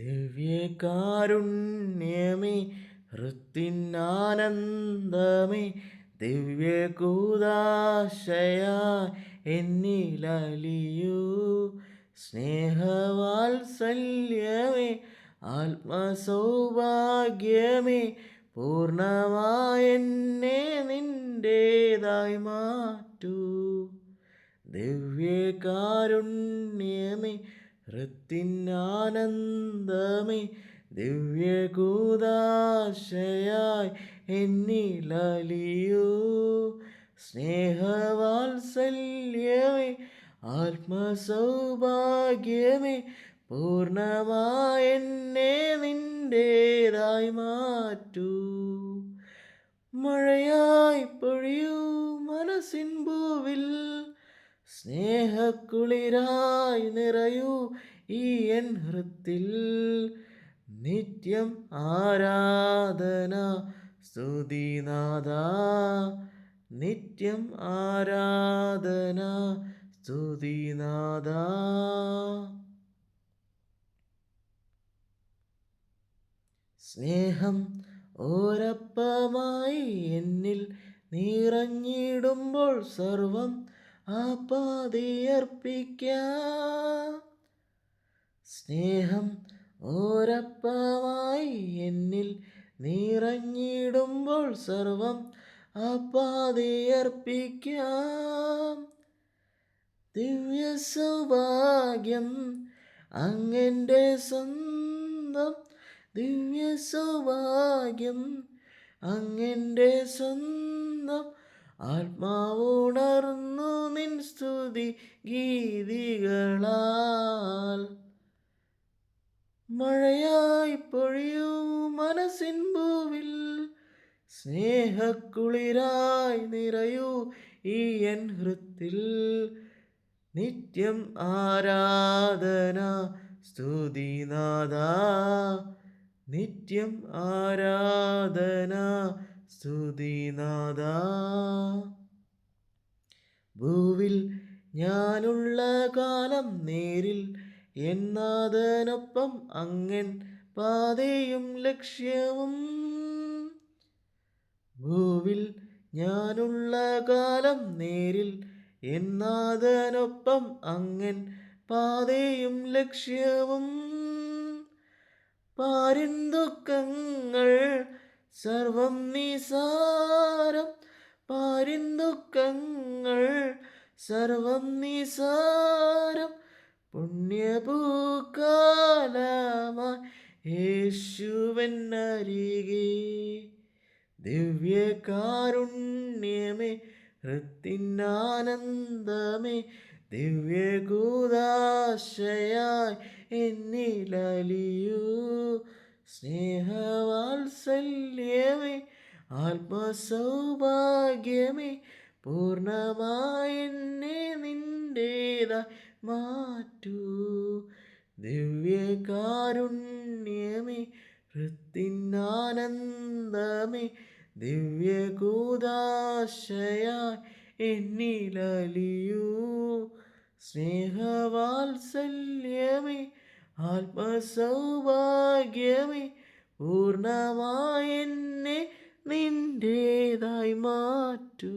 ദിവ്യകാരുണ്യമേ, ഹൃത്തിനാനന്ദമേ, ദിവ്യകൂദാശയായി എന്നിലലിയൂ. സ്നേഹവാത്സല്യമേ, ആത്മസൗഭാഗ്യമേ, പൂർണ്ണമായെന്നെ നിന്റേതായി മാറ്റൂ. ദിവ്യകാരുണ്യമേ, ഹൃത്തിനാനന്ദമേ, ദിവ്യകൂദാശയായി എന്നിലലിയൂ. സ്നേഹവാത്സല്യമേ, ആത്മസൗഭാഗ്യമേ, പൂർണ്ണമായെന്നെ നിന്റേതായി മാറ്റൂ. മഴയായി പൊഴിയൂ മനസ്സിൻ പൂവിൽ, സ്നേഹക്കുളിരായി നിറയൂ ഈ എൻ ഹൃത്തിൽ. നിത്യം ആരാധന സ്തുതിനാഥാ, നിത്യം ആരാധന സ്തുതിനാഥാ. സ്നേഹം ഓരപ്പമായി എന്നിൽ നിറഞ്ഞിടുമ്പോൾ സർവം ആപാതിയർപ്പിക്കാം. സ്നേഹം ഓരപ്പമായി എന്നിൽ നിറഞ്ഞിടുമ്പോൾ സർവം ആപാതിയർപ്പിക്കാം. ദിവ്യ സൗഭാഗ്യം അങ്ങെൻ്റെ സ്വന്തം, ദിവ്യ സൗഭാഗ്യം അങ്ങെൻ്റെ സ്വന്തം. ആത്മാവുണർന്നു നിൻ സ്തുതി ഗീതികളാൽ. മഴയായി പൊഴിയൂ മനസ്സിൻ പൂവിൽ, സ്നേഹക്കുളിരായി നിറയൂ ഈ എൻ ഹൃത്തിൽ. നിത്യം ആരാധന സ്തുതിനാഥാ, നിത്യം ആരാധന സ്തുതിനാഥാ. ഭൂവിൽ ഞാനുള്ള കാലം നേരിൽ എന്നാഥനൊപ്പം അങ്ങൻ പാതയും ലക്ഷ്യവും. ഭൂവിൽ ഞാനുള്ള കാലം നേരിൽ എന്നാഥനൊപ്പം അങ്ങൻ പാതയും ലക്ഷ്യവും. പാരിൻ ദുഃഖങ്ങൾ സർവം നിസാരം, പാരിൻ ദുഃഖങ്ങൾ സർവം നിസാരം. പുണ്യഭൂകാലമായി യേശുവെന്നരികെ. ദിവ്യകാരുണ്യമേ, ഹൃത്തിനാനന്ദമേ, ദിവ്യകൂദാശയായി എന്നിലലിയൂ. സ്നേഹവാത്സല്യമേ, ആത്മസൗഭാഗ്യമേ, പൂർണ്ണമായെന്നെ നിന്റേതായി മാറ്റൂ. ദിവ്യകാരുണ്യമേ, ഹൃത്തിനാനന്ദമേ, ദിവ്യകൂദാശയായി എന്നിലലിയൂ. സ്നേഹവാത്സല്യമേ, ആത്മസൗഭാഗ്യമേ, പൂർണ്ണമായെന്നെ നിന്റേതായി മാറ്റൂ.